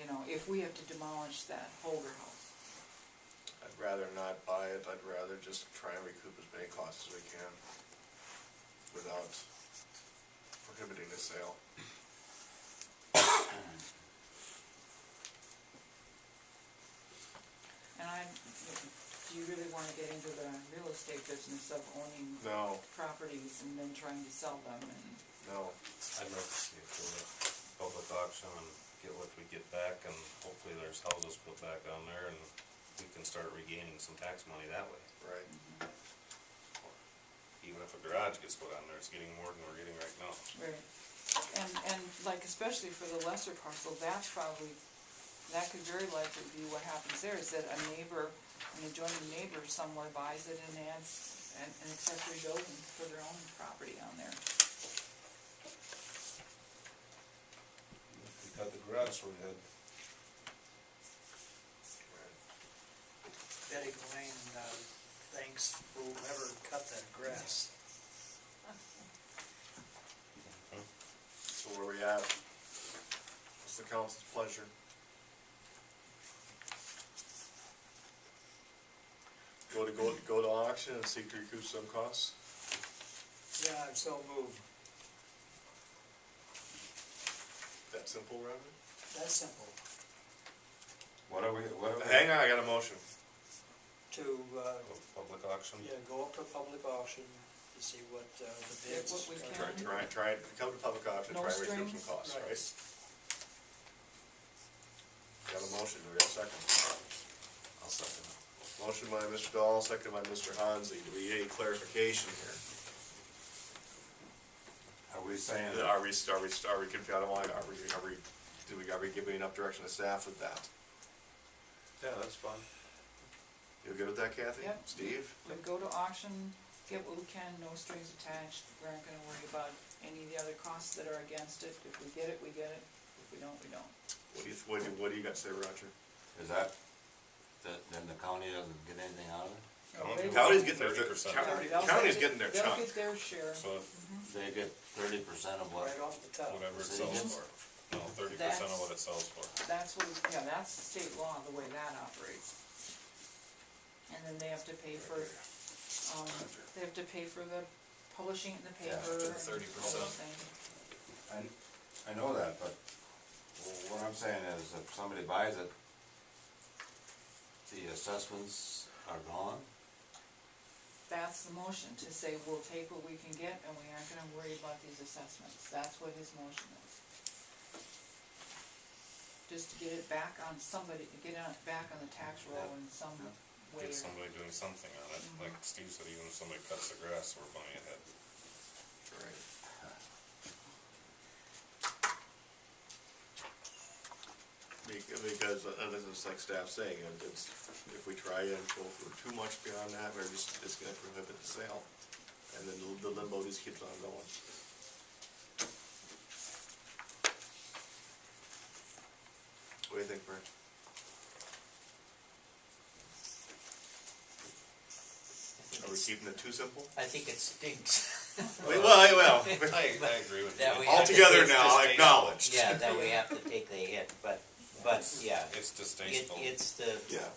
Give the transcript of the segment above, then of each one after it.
you know, if we have to demolish that Holder house. I'd rather not buy it, I'd rather just try and recoup as many costs as we can without prohibiting the sale. And do you really wanna get into the real estate business of owning No, properties and then trying to sell them and? no. I'd like to see it go to public auction and get what we get back, and hopefully there's houses put back on there, and we can start regaining some tax money that way. Right. Even if a garage gets put on there, it's getting more than we're getting right now. Right, and like especially for the lesser parcel, that's probably, that could very likely be what happens there, is that a neighbor, an adjoining neighbor somewhere buys it and adds an accessory building for their own property on there. We got the garage, so we had. Betty Blaine, thanks, we'll never cut that grass. So where we at? What's the council's pleasure? Go to auction and seek to recoup some costs? Yeah, I'm so moved. That simple, Robert? That's simple. What are we? Hang on, I got a motion. To, Public auction? yeah, go up to public auction to see what the bids. what we are. can. Try, come to public auction, No try and recoup some strings? costs, Right. right? Got a motion, do we have a second? I'll second it. Motion by Mr. Dahl, second by Mr. Hansi. Do we need any clarification here? Are we saying? Are we confused? I don't want, are we giving enough direction to staff with that? Yeah, that's fine. You good with that, Kathy? Yep. Steve? We go to auction, get what we can, no strings attached, we aren't gonna worry about any of the other costs that are against it. If we get it, we get it, if we don't, we don't. What do you got to say, Roger? Is that, then the county doesn't get anything out of it? They- County's getting their, 30%. county's getting their They'll chunk. get their share. So if They get 30% of what? Right off the top. whatever it So you sells get- for, no, 30% of what it sells for. That's what, yeah, that's state law, the way that operates. And then they have to pay for, they have to pay for the publishing it in the Yeah, paper to the and 30%. all those things. I know that, but what I'm saying is if somebody buys it, the assessments are gone. That's the motion, to say we'll take what we can get and we aren't gonna worry about these assessments. That's what his motion is. Just to get it back on somebody, get it back on the tax roll in some way. Get somebody doing something on it, like Steve said, even if somebody cuts the grass, we're money ahead. Right. Because, this is like staff saying, it's, if we try and go for too much beyond that, we're just, it's gonna prohibit the sale. And then the limbo just keeps on going. What do you think, Brent? Are we keeping it too simple? I think it stinks. Well, I agree with That you. we have to- altogether it's now, distasteful. acknowledged. Yeah, that we have to take the hit, but yeah, It's distasteful. Yeah.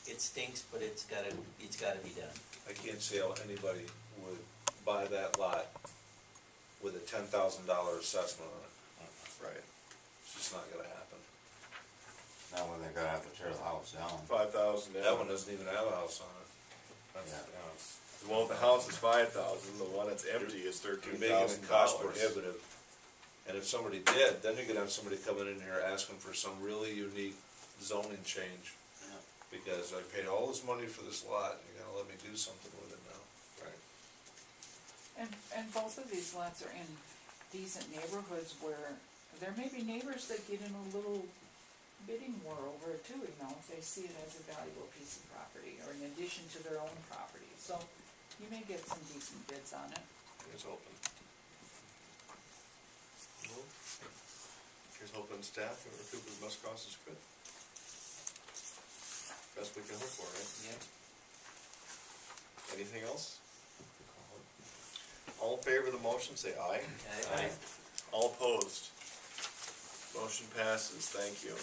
it stinks, but it's gotta be done. I can't see how anybody would buy that lot with a $10,000 assessment on it. Right. It's just not gonna happen. Now when they're gonna have to tear the house down. 5,000. That one doesn't even have a house on it. That's, Yeah. yeah, it's- The one with the house is 5,000, the one that's empty is You're $13,000. making it cost prohibitive. And if somebody did, then you're gonna have somebody coming in here asking for some really unique zoning change. Yeah. Because I paid all this money for this lot, and you're gonna let me do something with it now. Right. And both of these lots are in decent neighborhoods where there may be neighbors that get in a little bidding war over it too, you know, if they see it as a valuable piece of property or in addition to their own property. So you may get some decent bids on it. Here's hoping. Here's hoping staff and recoup as much cost as could. Best we can hope for, right? Yeah. Anything else? All in favor of the motion, say aye. I- All opposed? Motion passes, thank you.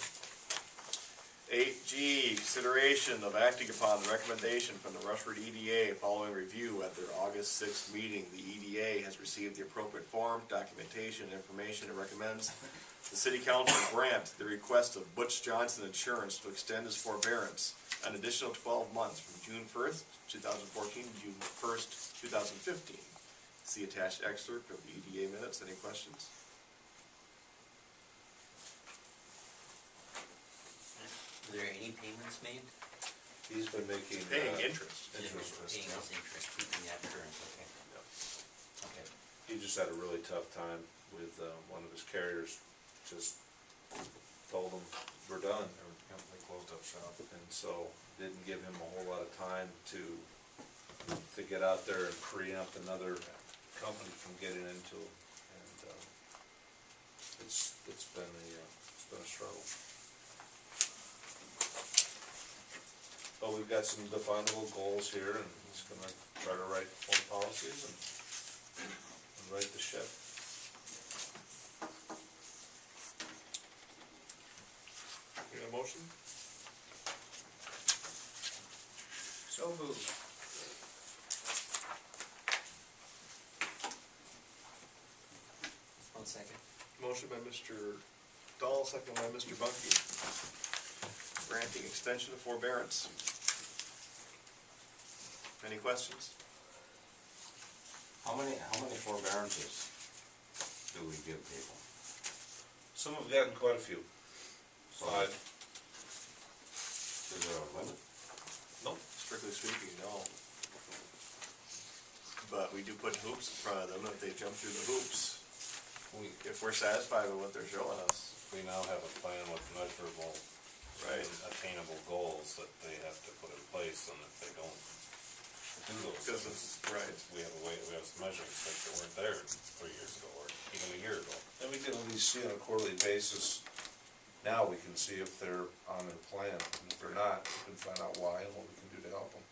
8G, consideration of acting upon the recommendation from the Rushford EDA following review at their August 6th meeting. The EDA has received the appropriate form, documentation, and information, and recommends the city council grant the request of Butch Johnson Insurance to extend his forbearance an additional 12 months from June 1st, 2014 to June 1st, 2015. See attached excerpt of the EDA minutes. Any questions? Are there any payments made? He's been making. Paying interest. Interest, Paying yeah. his interest, keeping that current, okay. Yeah. Okay. He just had a really tough time with, one of his carriers, just told him, we're done. Yep, they closed up shop. And so, didn't give him a whole lot of time to get out there and preempt another company from getting into him. And, it's been a struggle. But we've got some definable goals here, and he's gonna try to write more policies and right the ship. Need a motion? So moved. One second. Motion by Mr. Dahl, second by Mr. Bunky. Granting extension of forbearance. Any questions? How many forbearances do we give people? Some have gotten quite a few. Five. Is there a limit? Nope. Strictly speaking, no. But we do put hoops in front of them if they jump through the hoops. If we're satisfied with what they're showing us. We now have a plan with measurable Right. and attainable goals that they have to put in place, and if they don't do those Because things, it's, right. we have some measuring sticks that weren't there 3 years ago, or even a year ago. And we can at least see on a quarterly basis, now we can see if they're on their plan. And if they're not, we can find out why and what we can do to help them.